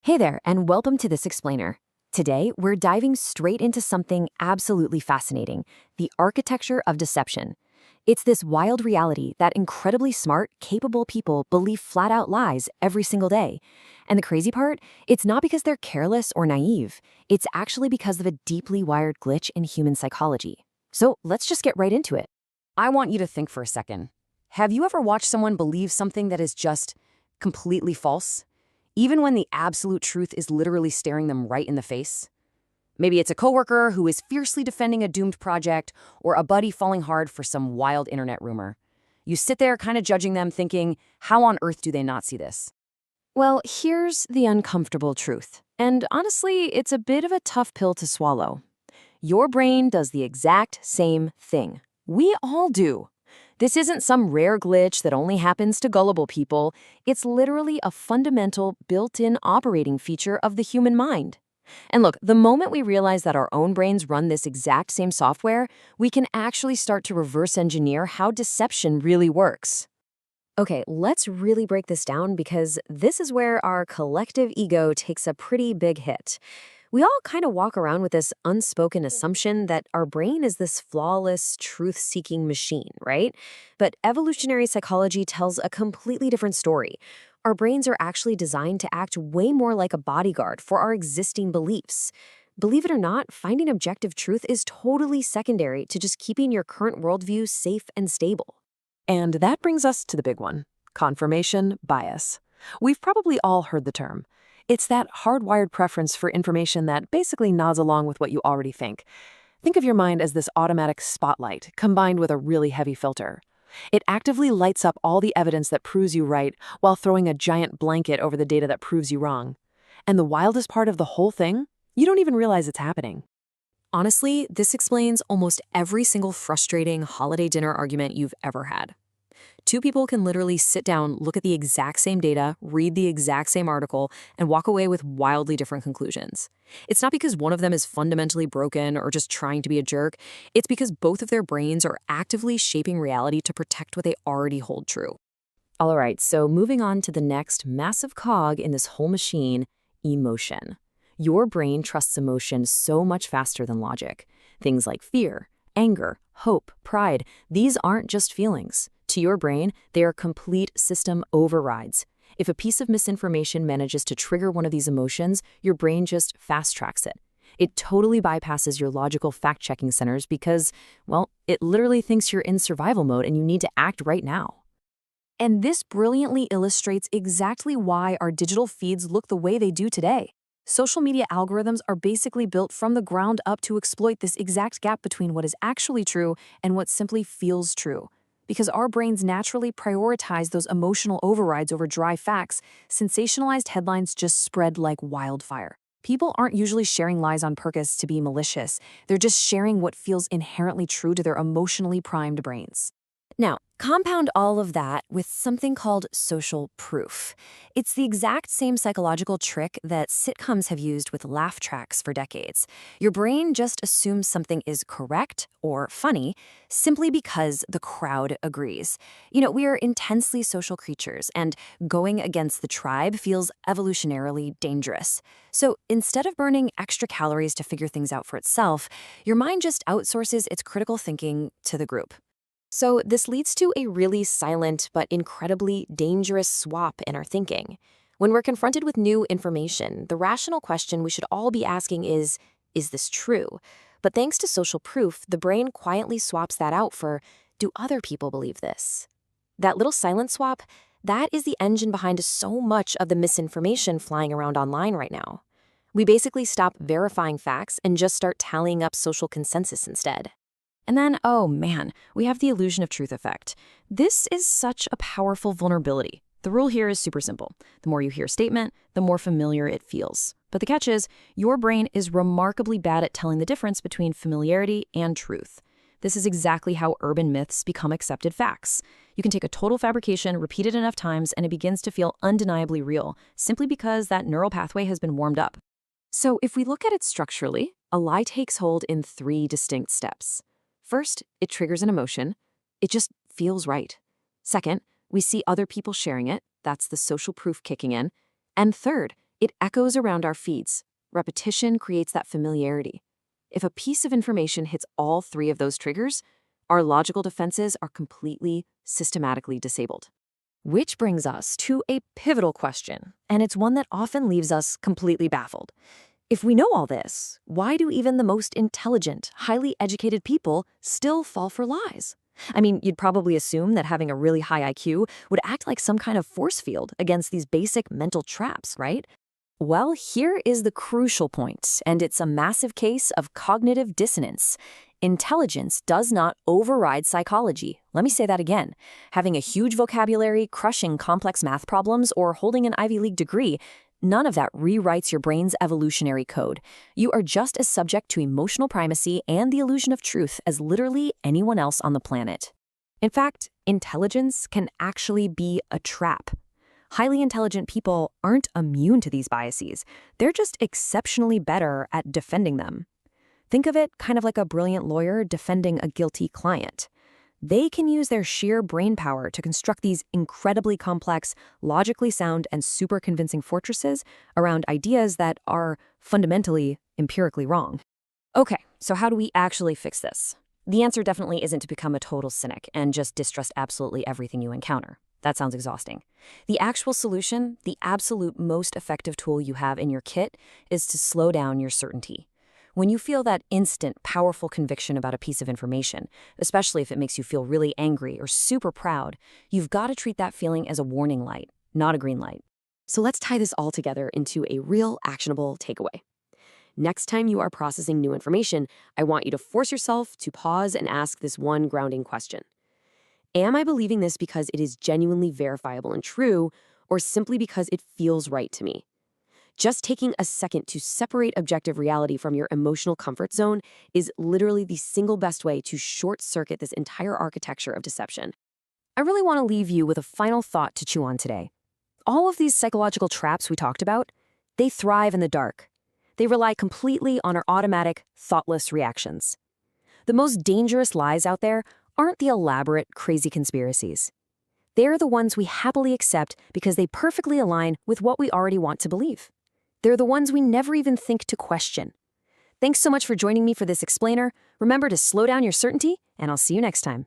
Hey there, and welcome to This Explainer. Today, we're diving straight into something absolutely fascinating: the architecture of deception. It's this wild reality that incredibly smart, capable people believe flat out lies every single day. And the crazy part? It's not because they're careless or naive. It's actually because of a deeply wired glitch in human psychology. So let's just get right into it. I want you to think for a second. Have you ever watched someone believe something that is just completely false, even when the absolute truth is literally staring them right in the face? Maybe it's a coworker who is fiercely defending a doomed project, or a buddy falling hard for some wild internet rumor. You sit there kind of judging them, thinking, how on earth do they not see this? Well, here's the uncomfortable truth. And honestly, it's a bit of a tough pill to swallow. Your brain does the exact same thing. We all do. This isn't some rare glitch that only happens to gullible people. It's literally a fundamental, built-in operating feature of the human mind. And look, the moment we realize that our own brains run this exact same software, we can actually start to reverse engineer how deception really works. Okay, let's really break this down because this is where our collective ego takes a pretty big hit. We all kind of walk around with this unspoken assumption that our brain is this flawless, truth-seeking machine, right? But evolutionary psychology tells a completely different story. Our brains are actually designed to act way more like a bodyguard for our existing beliefs. Believe it or not, finding objective truth is totally secondary to just keeping your current worldview safe and stable. And that brings us to the big one: confirmation bias. We've probably all heard the term. It's that hardwired preference for information that basically nods along with what you already think. Think of your mind as this automatic spotlight combined with a really heavy filter. It actively lights up all the evidence that proves you right while throwing a giant blanket over the data that proves you wrong. And the wildest part of the whole thing? You don't even realize it's happening. Honestly, this explains almost every single frustrating holiday dinner argument you've ever had. Two people can literally sit down, look at the exact same data, read the exact same article, and walk away with wildly different conclusions. It's not because one of them is fundamentally broken or just trying to be a jerk. It's because both of their brains are actively shaping reality to protect what they already hold true. All right, so moving on to the next massive cog in this whole machine: emotion. Your brain trusts emotion so much faster than logic. Things like fear, anger, hope, pride, these aren't just feelings. To your brain, they are complete system overrides. If a piece of misinformation manages to trigger one of these emotions, your brain just fast-tracks it. It totally bypasses your logical fact-checking centers because, well, it literally thinks you're in survival mode and you need to act right now. And this brilliantly illustrates exactly why our digital feeds look the way they do today. Social media algorithms are basically built from the ground up to exploit this exact gap between what is actually true and what simply feels true. Because our brains naturally prioritize those emotional overrides over dry facts, sensationalized headlines just spread like wildfire. People aren't usually sharing lies on purpose to be malicious. They're just sharing what feels inherently true to their emotionally primed brains. Now, compound all of that with something called social proof. It's the exact same psychological trick that sitcoms have used with laugh tracks for decades. Your brain just assumes something is correct or funny simply because the crowd agrees. We are intensely social creatures, and going against the tribe feels evolutionarily dangerous. So instead of burning extra calories to figure things out for itself, your mind just outsources its critical thinking to the group. So this leads to a really silent but incredibly dangerous swap in our thinking. When we're confronted with new information, the rational question we should all be asking is this true? But thanks to social proof, the brain quietly swaps that out for, do other people believe this? That little silent swap, that is the engine behind so much of the misinformation flying around online right now. We basically stop verifying facts and just start tallying up social consensus instead. And then, oh man, we have the illusion of truth effect. This is such a powerful vulnerability. The rule here is super simple. The more you hear a statement, the more familiar it feels. But the catch is, your brain is remarkably bad at telling the difference between familiarity and truth. This is exactly how urban myths become accepted facts. You can take a total fabrication, repeat it enough times, and it begins to feel undeniably real, simply because that neural pathway has been warmed up. So if we look at it structurally, a lie takes hold in 3 distinct steps. First, it triggers an emotion. It just feels right. Second, we see other people sharing it. That's the social proof kicking in. And third, It echoes around our feeds. Repetition creates that familiarity. If a piece of information hits all three of those triggers, our logical defenses are completely, systematically disabled. Which brings us to a pivotal question, and it's one that often leaves us completely baffled. If we know all this, why do even the most intelligent, highly educated people still fall for lies? I mean, you'd probably assume that having a really high IQ would act like some kind of force field against these basic mental traps, right? Well, here is the crucial point, and it's a massive case of cognitive dissonance. Intelligence does not override psychology. Let me say that again. Having a huge vocabulary, crushing complex math problems, or holding an Ivy League degree, none of that rewrites your brain's evolutionary code. You are just as subject to emotional primacy and the illusion of truth as literally anyone else on the planet. In fact, intelligence can actually be a trap. Highly intelligent people aren't immune to these biases. They're just exceptionally better at defending them. Think of it kind of like a brilliant lawyer defending a guilty client. They can use their sheer brain power to construct these incredibly complex, logically sound, and super convincing fortresses around ideas that are fundamentally, empirically wrong. Okay, so how do we actually fix this? The answer definitely isn't to become a total cynic and just distrust absolutely everything you encounter. That sounds exhausting. The actual solution, the absolute most effective tool you have in your kit, is to slow down your certainty. When you feel that instant, powerful conviction about a piece of information, especially if it makes you feel really angry or super proud, you've got to treat that feeling as a warning light, not a green light. So let's tie this all together into a real actionable takeaway. Next time you are processing new information, I want you to force yourself to pause and ask this one grounding question. Am I believing this because it is genuinely verifiable and true, or simply because it feels right to me? Just taking a second to separate objective reality from your emotional comfort zone is literally the single best way to short-circuit this entire architecture of deception. I really want to leave you with a final thought to chew on today. All of these psychological traps we talked about, they thrive in the dark. They rely completely on our automatic, thoughtless reactions. The most dangerous lies out there aren't the elaborate, crazy conspiracies. They're the ones we happily accept because they perfectly align with what we already want to believe. They're the ones we never even think to question. Thanks so much for joining me for this explainer. Remember to slow down your certainty, and I'll see you next time.